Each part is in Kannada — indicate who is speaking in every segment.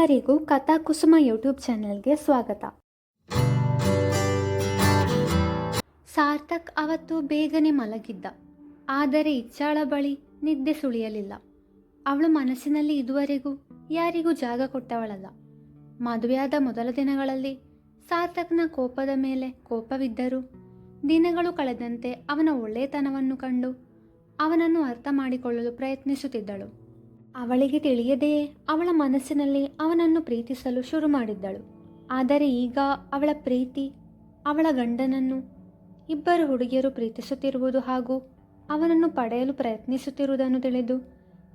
Speaker 1: ಎಲ್ಲರಿಗೂ ಕಥಾ ಕುಸುಮ ಯೂಟ್ಯೂಬ್ ಚಾನೆಲ್ಗೆ ಸ್ವಾಗತ. ಸಾರ್ಥಕ್ ಅವತ್ತು ಬೇಗನೆ ಮಲಗಿದ್ದ. ಆದರೆ ಇಚ್ಛಾಳ ಬಳಿ ನಿದ್ದೆ ಸುಳಿಯಲಿಲ್ಲ. ಅವಳು ಮನಸ್ಸಿನಲ್ಲಿ ಇದುವರೆಗೂ ಯಾರಿಗೂ ಜಾಗ ಕೊಟ್ಟವಳಲ್ಲ. ಮದುವೆಯಾದ ಮೊದಲ ದಿನಗಳಲ್ಲಿ ಸಾರ್ಥಕ್ನ ಕೋಪದ ಮೇಲೆ ಕೋಪವಿದ್ದರೂ ದಿನಗಳು ಕಳೆದಂತೆ ಅವನ ಒಳ್ಳೆಯತನವನ್ನು ಕಂಡು ಅವನನ್ನು ಅರ್ಥ ಮಾಡಿಕೊಳ್ಳಲು ಪ್ರಯತ್ನಿಸುತ್ತಿದ್ದಳು. ಅವಳಿಗೆ ತಿಳಿಯದೆಯೇ ಅವಳ ಮನಸ್ಸಿನಲ್ಲಿ ಅವನನ್ನು ಪ್ರೀತಿಸಲು ಶುರು ಮಾಡಿದ್ದಳು. ಆದರೆ ಈಗ ಅವಳ ಪ್ರೀತಿ ಅವಳ ಗಂಡನನ್ನು ಇಬ್ಬರು ಹುಡುಗಿಯರು ಪ್ರೀತಿಸುತ್ತಿರುವುದು ಹಾಗೂ ಅವನನ್ನು ಪಡೆಯಲು ಪ್ರಯತ್ನಿಸುತ್ತಿರುವುದನ್ನು ತಿಳಿದು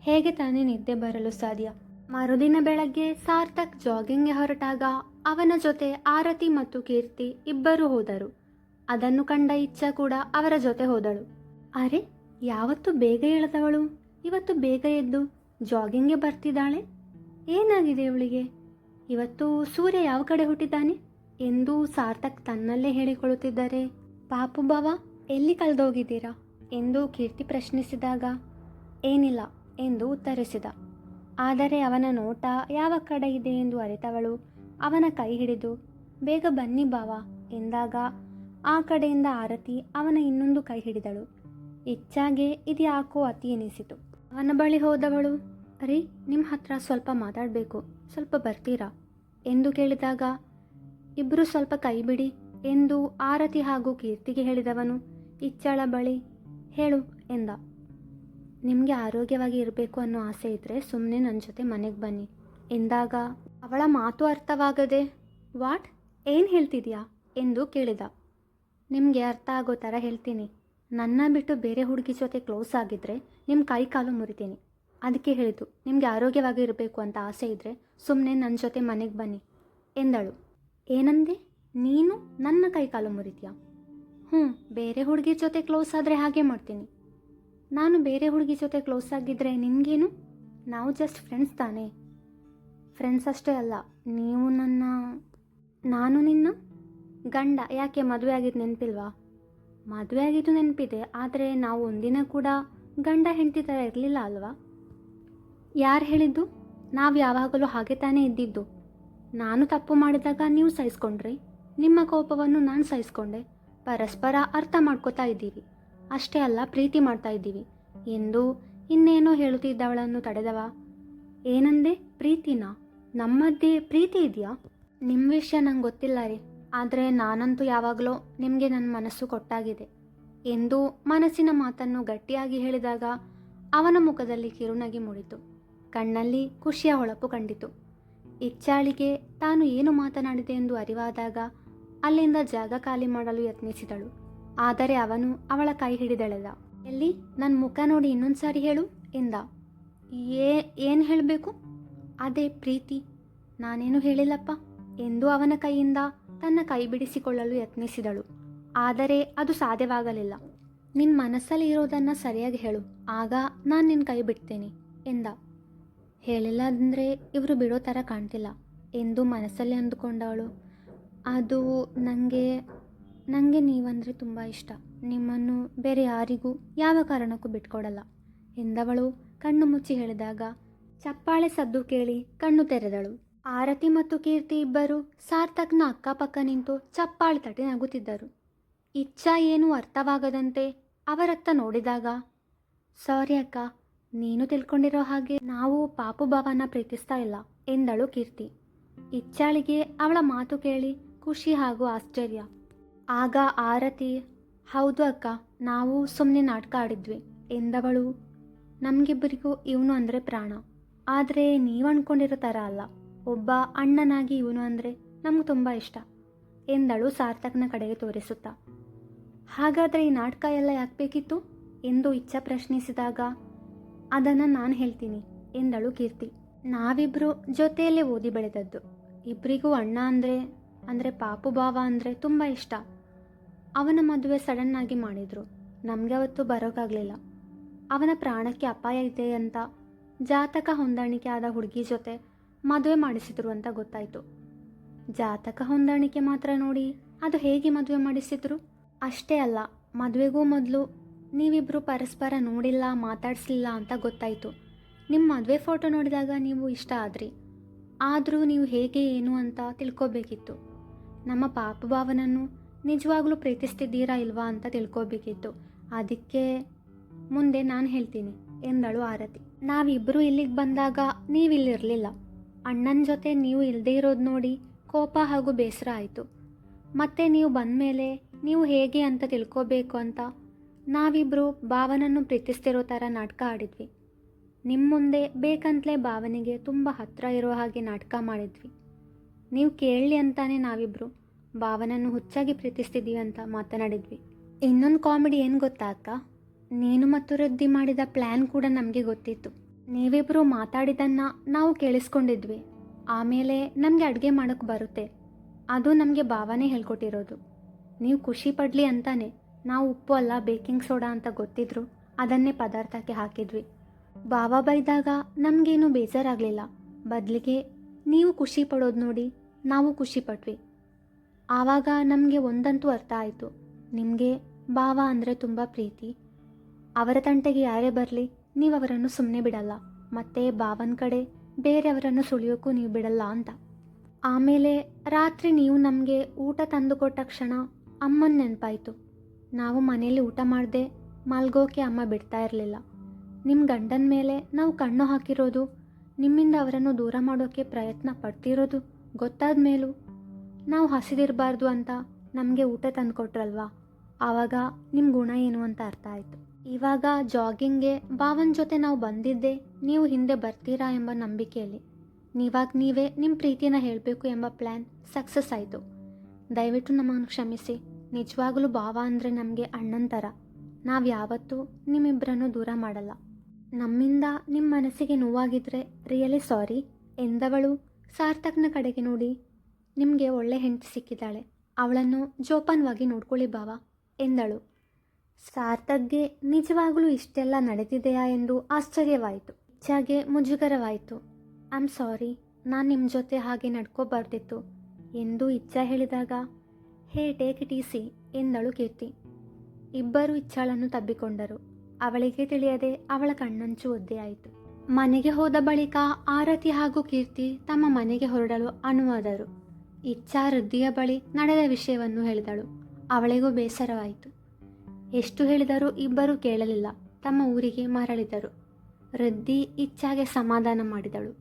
Speaker 1: ಹೇಗೆ ತಾನೇ ನಿದ್ದೆ ಬರಲು ಸಾಧ್ಯ? ಮರುದಿನ ಬೆಳಗ್ಗೆ ಸಾರ್ಥಕ್ ಜಾಗಿಂಗ್ಗೆ ಹೊರಟಾಗ ಅವನ ಜೊತೆ ಆರತಿ ಮತ್ತು ಕೀರ್ತಿ ಇಬ್ಬರು ಹೋದರು. ಅದನ್ನು ಕಂಡ ಇಚ್ಛಾ ಕೂಡ ಅವರ ಜೊತೆ ಹೋದಳು. ಅರೆ, ಯಾವತ್ತು ಬೇಗ ಎಳೆದವಳು ಇವತ್ತು ಬೇಗ ಎದ್ದು ಜಾಗಿಂಗ್ಗೆ ಬರ್ತಿದ್ದಾಳೆ. ಏನಾಗಿದೆ ಇವಳಿಗೆ? ಇವತ್ತು ಸೂರ್ಯ ಯಾವ ಕಡೆ ಹುಟ್ಟಿದ್ದಾನೆ ಎಂದು ಸಾರ್ಥಕ್ ತನ್ನಲ್ಲೇ ಹೇಳಿಕೊಳ್ಳುತ್ತಿದ್ದರೆ, ಪಾಪು ಬಾವ ಎಲ್ಲಿ ಕಳೆದೋಗಿದ್ದೀರಾ ಎಂದು ಕೀರ್ತಿ ಪ್ರಶ್ನಿಸಿದಾಗ ಏನಿಲ್ಲ ಎಂದು ಉತ್ತರಿಸಿದ. ಆದರೆ ಅವನ ನೋಟ ಯಾವ ಕಡೆ ಇದೆ ಎಂದು ಅರಿತವಳು ಅವನ ಕೈ ಹಿಡಿದು ಬೇಗ ಬನ್ನಿ ಬಾವ ಎಂದಾಗ ಆ ಕಡೆಯಿಂದ ಆರತಿ ಅವನ ಇನ್ನೊಂದು ಕೈ ಹಿಡಿದಳು. ಇಚ್ಛಾಗೆ ಇದು ಯಾಕೋ ಅತಿ ಎನಿಸಿತು. ಅವನ ಬಳಿ ಹೋದವಳು, ರೀ, ನಿಮ್ಮ ಹತ್ರ ಸ್ವಲ್ಪ ಮಾತಾಡಬೇಕು, ಸ್ವಲ್ಪ ಬರ್ತೀರಾ ಎಂದು ಕೇಳಿದಾಗ ಇಬ್ಬರು ಸ್ವಲ್ಪ ಕೈ ಬಿಡಿ ಎಂದು ಆರತಿ ಹಾಗೂ ಕೀರ್ತಿಗೆ ಹೇಳಿದವನು ಇಚ್ಛಾಳ ಬಳಿ ಹೇಳು ಎಂದ. ನಿಮಗೆ ಆರೋಗ್ಯವಾಗಿ ಇರಬೇಕು ಅನ್ನೋ ಆಸೆ ಇದ್ದರೆ ಸುಮ್ಮನೆ ನನ್ನ ಜೊತೆ ಮನೆಗೆ ಬನ್ನಿ ಎಂದಾಗ ಅವಳ ಮಾತು ಅರ್ಥವಾಗದೆ ವಾಟ್, ಏನು ಹೇಳ್ತಿದ್ಯಾ ಎಂದು ಕೇಳಿದ. ನಿಮಗೆ ಅರ್ಥ ಆಗೋ ಥರ ಹೇಳ್ತೀನಿ. ನನ್ನ ಬಿಟ್ಟು ಬೇರೆ ಹುಡುಗಿ ಜೊತೆ ಕ್ಲೋಸ್ ಆಗಿದ್ದರೆ ನಿಮ್ಮ ಕೈ ಕಾಲು ಮುರಿತೀನಿ. ಅದಕ್ಕೆ ಹೇಳಿದ್ದು, ನಿಮಗೆ ಆರೋಗ್ಯವಾಗಿ ಇರಬೇಕು ಅಂತ ಆಸೆ ಇದ್ದರೆ ಸುಮ್ಮನೆ ನನ್ನ ಜೊತೆ ಮನೆಗೆ ಬನ್ನಿ ಎಂದಳು. ಏನಂದೆ? ನೀನು ನನ್ನ ಕೈ ಕಾಲು ಮುರಿತೀಯಾ? ಬೇರೆ ಹುಡುಗಿ ಜೊತೆ ಕ್ಲೋಸ್ ಆದರೆ ಹಾಗೆ ಮಾಡ್ತೀನಿ. ನಾನು ಬೇರೆ ಹುಡುಗಿ ಜೊತೆ ಕ್ಲೋಸ್ ಆಗಿದ್ದರೆ ನಿಮಗೇನು? ನಾವು ಜಸ್ಟ್ ಫ್ರೆಂಡ್ಸ್ ತಾನೇ. ಫ್ರೆಂಡ್ಸ್ ಅಷ್ಟೇ ಅಲ್ಲ, ನೀವು ನಾನು ನಿನ್ನ ಗಂಡ. ಯಾಕೆ, ಮದುವೆ ಆಗಿದ್ದು ನೆನಪಿಲ್ವಾ? ಮದುವೆ ಆಗಿದ್ದು ನೆನಪಿದೆ, ಆದರೆ ನಾವು ಒಂದಿನ ಕೂಡ ಗಂಡ ಹೆಂಡತಿ ಥರ ಇರಲಿಲ್ಲ ಅಲ್ವಾ? ಯಾರು ಹೇಳಿದ್ದು? ನಾವು ಯಾವಾಗಲೂ ಹಾಗೆ ತಾನೇ ಇದ್ದಿದ್ದು. ನಾನು ತಪ್ಪು ಮಾಡಿದಾಗ ನೀವು ಸಹಿಸ್ಕೊಂಡ್ರಿ, ನಿಮ್ಮ ಕೋಪವನ್ನು ನಾನು ಸಹಿಸ್ಕೊಂಡೆ. ಪರಸ್ಪರ ಅರ್ಥ ಮಾಡ್ಕೋತಾ ಇದ್ದೀವಿ ಅಷ್ಟೇ ಅಲ್ಲ, ಪ್ರೀತಿ ಮಾಡ್ತಾ ಇದ್ದೀವಿ ಎಂದು ಇನ್ನೇನೋ ಹೇಳುತ್ತಿದ್ದವಳನ್ನು ತಡೆದವ. ಏನಂದೆ? ಪ್ರೀತಿನಾ? ನಮ್ಮ ಮಧ್ಯೆ ಪ್ರೀತಿ ಇದೆಯಾ? ನಿಮ್ಮ ವಿಷಯ ನಂಗೆ ಗೊತ್ತಿಲ್ಲ ರೀ, ಆದರೆ ನಾನಂತೂ ಯಾವಾಗಲೂ ನಿಮಗೆ ನನ್ನ ಮನಸ್ಸು ಕೊಟ್ಟಾಗಿದೆ ಎಂದು ಮನಸ್ಸಿನ ಮಾತನ್ನು ಗಟ್ಟಿಯಾಗಿ ಹೇಳಿದಾಗ ಅವನ ಮುಖದಲ್ಲಿ ಕಿರುನಗೆ ಮೂಡಿತು. ಕಣ್ಣಲ್ಲಿ ಖುಷಿಯ ಹೊಳಪು ಕಂಡಿತು. ಇಚ್ಛಾಳಿಗೆ ತಾನು ಏನು ಮಾತನಾಡಿದೆ ಎಂದು ಅರಿವಾದಾಗ ಅಲ್ಲಿಂದ ಜಾಗ ಖಾಲಿ ಮಾಡಲು ಯತ್ನಿಸಿದಳು. ಆದರೆ ಅವನು ಅವಳ ಕೈ ಹಿಡಿದೆಳೆದ. ಎಲ್ಲಿ? ನನ್ನ ಮುಖ ನೋಡಿ ಇನ್ನೊಂದು ಸಾರಿ ಹೇಳು ಎಂದ. ಏನು ಹೇಳಬೇಕು? ಅದೇ ಪ್ರೀತಿ. ನಾನೇನು ಹೇಳಿಲ್ಲಪ್ಪ ಎಂದು ಅವನ ಕೈಯಿಂದ ತನ್ನ ಕೈ ಬಿಡಿಸಿಕೊಳ್ಳಲು ಯತ್ನಿಸಿದಳು. ಆದರೆ ಅದು ಸಾಧ್ಯವಾಗಲಿಲ್ಲ. ನಿನ್ನ ಮನಸ್ಸಲ್ಲಿ ಇರೋದನ್ನು ಸರಿಯಾಗಿ ಹೇಳು, ಆಗ ನಾನು ನಿನ್ನ ಕೈ ಬಿಡ್ತೇನೆ ಎಂದ. ಹೇಳಿಲ್ಲ ಅಂದರೆ ಇವರು ಬಿಡೋ ಥರ ಕಾಣ್ತಿಲ್ಲ ಎಂದು ಮನಸ್ಸಲ್ಲಿ ಅಂದುಕೊಂಡವಳು. ಅದು ನನಗೆ ನೀವಂದರೆ ತುಂಬ ಇಷ್ಟ. ನಿಮ್ಮನ್ನು ಬೇರೆ ಯಾರಿಗೂ ಯಾವ ಕಾರಣಕ್ಕೂ ಬಿಟ್ಕೊಡಲ್ಲ ಎಂದವಳು ಕಣ್ಣು ಮುಚ್ಚಿ ಹೇಳಿದಾಗ ಚಪ್ಪಾಳೆ ಸದ್ದು ಕೇಳಿ ಕಣ್ಣು ತೆರೆದಳು. ಆರತಿ ಮತ್ತು ಕೀರ್ತಿ ಇಬ್ಬರು ಸಾರ್ಥಕ್ನ ಅಕ್ಕಪಕ್ಕ ನಿಂತು ಚಪ್ಪಾಳೆ ತಟ್ಟಿ ನಗುತ್ತಿದ್ದರು. ಇಚ್ಛಾ ಏನೂ ಅರ್ಥವಾಗದಂತೆ ಅವರತ್ತ ನೋಡಿದಾಗ, ಸಾರಿ ಅಕ್ಕ, ನೀನು ತಿಳ್ಕೊಂಡಿರೋ ಹಾಗೆ ನಾವು ಪಾಪು ಭಾವನ ಪ್ರೀತಿಸ್ತಾ ಇಲ್ಲ ಎಂದಳು ಕೀರ್ತಿ. ಇಚ್ಛಾಳಿಗೆ ಅವಳ ಮಾತು ಕೇಳಿ ಖುಷಿ ಹಾಗೂ ಆಶ್ಚರ್ಯ. ಆಗ ಆರತಿ, ಹೌದು ಅಕ್ಕ, ನಾವು ಸುಮ್ಮನೆ ನಾಟಕ ಆಡಿದ್ವಿ ಎಂದವಳು. ನಮಗಿಬ್ಬರಿಗೂ ಇವನು ಅಂದರೆ ಪ್ರಾಣ, ಆದರೆ ನೀವು ಅಂದ್ಕೊಂಡಿರೋ ಥರ ಅಲ್ಲ. ಒಬ್ಬ ಅಣ್ಣನಾಗಿ ಇವನು ಅಂದರೆ ನಮ್ಗೆ ತುಂಬ ಇಷ್ಟ ಎಂದಳು ಸಾರ್ಥಕ್ನ ಕಡೆಗೆ ತೋರಿಸುತ್ತಾ. ಹಾಗಾದರೆ ಈ ನಾಟಕ ಎಲ್ಲ ಯಾಕೆ ಬೇಕಿತ್ತು ಎಂದು ಇಚ್ಛಾ ಪ್ರಶ್ನಿಸಿದಾಗ, ಅದನ್ನು ನಾನು ಹೇಳ್ತೀನಿ ಎಂದಳು ಕೀರ್ತಿ. ನಾವಿಬ್ಬರು ಜೊತೆಯಲ್ಲೇ ಓದಿ ಬೆಳೆದದ್ದು. ಇಬ್ಬರಿಗೂ ಅಣ್ಣ ಅಂದರೆ ಪಾಪು ಭಾವ ಅಂದರೆ ತುಂಬ ಇಷ್ಟ. ಅವನ ಮದುವೆ ಸಡನ್ನಾಗಿ ಮಾಡಿದರು. ನಮಗೆ ಅವತ್ತು ಬರೋಕ್ಕಾಗಲಿಲ್ಲ. ಅವನ ಪ್ರಾಣಕ್ಕೆ ಅಪಾಯ ಇದೆ ಅಂತ ಜಾತಕ ಹೊಂದಾಣಿಕೆ ಆದ ಹುಡುಗಿ ಜೊತೆ ಮದುವೆ ಮಾಡಿಸಿದ್ರು ಅಂತ ಗೊತ್ತಾಯಿತು. ಜಾತಕ ಹೊಂದಾಣಿಕೆ ಮಾತ್ರ ನೋಡಿ ಅದು ಹೇಗೆ ಮದುವೆ ಮಾಡಿಸಿದ್ರು? ಅಷ್ಟೇ ಅಲ್ಲ, ಮದುವೆಗೂ ಮೊದಲು ನೀವಿಬ್ಬರು ಪರಸ್ಪರ ನೋಡಿಲ್ಲ, ಮಾತಾಡಿಸಲಿಲ್ಲ ಅಂತ ಗೊತ್ತಾಯಿತು. ನಿಮ್ಮ ಮದುವೆ ಫೋಟೋ ನೋಡಿದಾಗ ನೀವು ಇಷ್ಟ ಆದ್ರಿ. ಆದರೂ ನೀವು ಹೇಗೆ ಏನು ಅಂತ ತಿಳ್ಕೊಬೇಕಿತ್ತು. ನಮ್ಮ ಪಾಪು ಭಾವನನ್ನು ನಿಜವಾಗ್ಲೂ ಪ್ರೀತಿಸ್ತಿದ್ದೀರಾ ಇಲ್ವಾ ಅಂತ ತಿಳ್ಕೊಬೇಕಿತ್ತು. ಅದಕ್ಕೆ ಮುಂದೆ ನಾನು ಹೇಳ್ತೀನಿ ಎಂದಳು ಆರತಿ. ನಾವಿಬ್ಬರು ಇಲ್ಲಿಗೆ ಬಂದಾಗ ನೀವಿಲ್ಲಿರಲಿಲ್ಲ. ಅಣ್ಣನ ಜೊತೆ ನೀವು ಇಲ್ಲದೇ ಇರೋದು ನೋಡಿ ಕೋಪ ಹಾಗೂ ಬೇಸರ ಆಯಿತು. ಮತ್ತೆ ನೀವು ಬಂದ ಮೇಲೆ ನೀವು ಹೇಗೆ ಅಂತ ತಿಳ್ಕೊಬೇಕು ಅಂತ ನಾವಿಬ್ಬರು ಭಾವನನ್ನು ಪ್ರೀತಿಸ್ತಿರೋ ಥರ ನಾಟಕ ಆಡಿದ್ವಿ. ನಿಮ್ಮ ಮುಂದೆ ಬೇಕಂತಲೇ ಭಾವನೆಗೆ ತುಂಬ ಹತ್ತಿರ ಇರೋ ಹಾಗೆ ನಾಟಕ ಮಾಡಿದ್ವಿ. ನೀವು ಕೇಳಲಿ ಅಂತಾನೆ ನಾವಿಬ್ಬರು ಭಾವನನ್ನು ಹುಚ್ಚಾಗಿ ಪ್ರೀತಿಸ್ತಿದ್ದೀವಿ ಅಂತ ಮಾತನಾಡಿದ್ವಿ. ಇನ್ನೊಂದು ಕಾಮಿಡಿ ಏನು ಗೊತ್ತಾ ಅಕ್ಕ, ನೀನು ಮತ್ತು ವೃದ್ಧಿ ಮಾಡಿದ ಪ್ಲ್ಯಾನ್ ಕೂಡ ನಮಗೆ ಗೊತ್ತಿತ್ತು. ನೀವಿಬ್ಬರು ಮಾತಾಡಿದ್ದನ್ನು ನಾವು ಕೇಳಿಸ್ಕೊಂಡಿದ್ವಿ. ಆಮೇಲೆ ನಮಗೆ ಅಡುಗೆ ಮಾಡೋಕ್ಕೆ ಬರುತ್ತೆ, ಅದು ನಮಗೆ ಭಾವನೆ ಹೇಳ್ಕೊಟ್ಟಿರೋದು. ನೀವು ಖುಷಿ ಪಡಲಿ ಅಂತಾನೆ ನಾವು ಉಪ್ಪು ಅಲ್ಲ ಬೇಕಿಂಗ್ ಸೋಡಾ ಅಂತ ಗೊತ್ತಿದ್ರು ಅದನ್ನೇ ಪದಾರ್ಥಕ್ಕೆ ಹಾಕಿದ್ವಿ. ಭಾವ ಬೈದಾಗ ನಮಗೇನು ಬೇಜಾರಾಗಲಿಲ್ಲ, ಬದಲಿಗೆ ನೀವು ಖುಷಿ ಪಡೋದು ನೋಡಿ ನಾವು ಖುಷಿ ಪಟ್ವಿ. ಆವಾಗ ನಮಗೆ ಒಂದಂತೂ ಅರ್ಥ ಆಯಿತು, ನಿಮಗೆ ಭಾವ ಅಂದರೆ ತುಂಬ ಪ್ರೀತಿ. ಅವರ ತಂಟೆಗೆ ಯಾರೇ ಬರಲಿ ನೀವು ಅವರನ್ನು ಸುಮ್ಮನೆ ಬಿಡಲ್ಲ, ಮತ್ತು ಭಾವನ ಕಡೆ ಬೇರೆಯವರನ್ನು ಸುಳಿಯೋಕ್ಕೂ ನೀವು ಬಿಡಲ್ಲ ಅಂತ. ಆಮೇಲೆ ರಾತ್ರಿ ನೀವು ನಮಗೆ ಊಟ ತಂದು ಕೊಟ್ಟ ಕ್ಷಣ ಅಮ್ಮನ ನೆನಪಾಯಿತು. ನಾವು ಮನೇಲಿ ಊಟ ಮಾಡದೆ ಮಲ್ಗೋಕೆ ಅಮ್ಮ ಬಿಡ್ತಾ ಇರಲಿಲ್ಲ. ನಿಮ್ಮ ಗಂಡನ ಮೇಲೆ ನಾವು ಕಣ್ಣು ಹಾಕಿರೋದು, ನಿಮ್ಮಿಂದ ಅವರನ್ನು ದೂರ ಮಾಡೋಕ್ಕೆ ಪ್ರಯತ್ನ ಪಡ್ತಿರೋದು ಗೊತ್ತಾದ ಮೇಲೂ ನಾವು ಹಸಿದಿರಬಾರ್ದು ಅಂತ ನಮಗೆ ಊಟ ತಂದು ಕೊಟ್ರಲ್ವಾ, ಆವಾಗ ನಿಮ್ಮ ಗುಣ ಏನು ಅಂತ ಅರ್ಥ ಆಯಿತು. ಇವಾಗ ಜಾಗಿಂಗ್ಗೆ ಭಾವನ ಜೊತೆ ನಾವು ಬಂದಿದ್ದೆ ನೀವು ಹಿಂದೆ ಬರ್ತೀರಾ ಎಂಬ ನಂಬಿಕೆಯಲ್ಲಿ. ನೀವೇ ನಿಮ್ಮ ಪ್ರೀತಿನ ಹೇಳಬೇಕು ಎಂಬ ಪ್ಲ್ಯಾನ್ ಸಕ್ಸಸ್ ಆಯಿತು. ದಯವಿಟ್ಟು ನಮ್ಮನ್ನು ಕ್ಷಮಿಸಿ. ನಿಜವಾಗಲೂ ಭಾವ ಅಂದರೆ ನಮಗೆ ಅಣ್ಣನ ಥರ. ನಾವು ಯಾವತ್ತೂ ನಿಮ್ಮಿಬ್ಬರನ್ನು ದೂರ ಮಾಡಲ್ಲ. ನಮ್ಮಿಂದ ನಿಮ್ಮ ಮನಸ್ಸಿಗೆ ನೋವಾಗಿದ್ದರೆ ರಿಯಲಿ ಸಾರಿ ಎಂದವಳು ಸಾರ್ಥಕ್ನ ಕಡೆಗೆ ನೋಡಿ, ನಿಮಗೆ ಒಳ್ಳೆ ಹೆಂಡತಿ ಸಿಕ್ಕಿದ್ದಾಳೆ, ಅವಳನ್ನು ಜೋಪಾನವಾಗಿ ನೋಡ್ಕೊಳ್ಳಿ ಭಾವ ಎಂದಳು. ಸಾರ್ಥಕ್ಗೆ ನಿಜವಾಗಲೂ ಇಷ್ಟೆಲ್ಲ ನಡೆದಿದೆಯಾ ಎಂದು ಆಶ್ಚರ್ಯವಾಯಿತು. ಇಚ್ಛಾಗೆ ಮುಜುಗರವಾಯಿತು. ಐ ಆಮ್ ಸಾರಿ, ನಾನು ನಿಮ್ಮ ಜೊತೆ ಹಾಗೆ ನಡ್ಕೋಬಾರ್ದಿತ್ತು ಎಂದು ಇಚ್ಛಾ ಹೇಳಿದಾಗ, ಹೇ ಟೇಕ್ ಇಟ್ ಈಸಿ ಎಂದಳು ಕೀರ್ತಿ. ಇಬ್ಬರು ಇಚ್ಛಾಳನ್ನು ತಬ್ಬಿಕೊಂಡರು. ಅವಳಿಗೆ ತಿಳಿಯದೆ ಅವಳ ಕಣ್ಣಂಚು ಒದ್ದೆಯಾಯಿತು. ಮನೆಗೆ ಹೋದ ಬಳಿಕ ಆರತಿ ಹಾಗೂ ಕೀರ್ತಿ ತಮ್ಮ ಮನೆಗೆ ಹೊರಡಲು ಅನುವಾದರು. ಇಚ್ಛಾ ವೃದ್ಧಿಯ ಬಳಿ ನಡೆದ ವಿಷಯವನ್ನು ಹೇಳಿದಳು. ಅವಳಿಗೂ ಬೇಸರವಾಯಿತು. ಎಷ್ಟು ಹೇಳಿದರೂ ಇಬ್ಬರೂ ಕೇಳಲಿಲ್ಲ. ತಮ್ಮ ಊರಿಗೆ ಮರಳಿದರು. ವೃದ್ಧಿ ಇಚ್ಛಾಗೆ ಸಮಾಧಾನ ಮಾಡಿದಳು.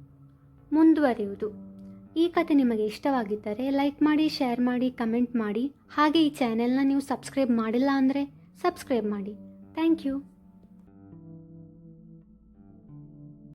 Speaker 1: ಮುಂದುವರಿಯುವುದು. ಈ ಕತೆ ನಿಮಗೆ ಇಷ್ಟವಾಗಿದ್ದರೆ ಲೈಕ್ ಮಾಡಿ, ಶೇರ್ ಮಾಡಿ, ಕಮೆಂಟ್ ಮಾಡಿ. ಹಾಗೆ ಈ ಚಾನೆಲ್ನ ನೀವು ಸಬ್ಸ್ಕ್ರೈಬ್ ಮಾಡಿಲ್ಲ ಅಂದರೆ ಸಬ್ಸ್ಕ್ರೈಬ್ ಮಾಡಿ. Thank you.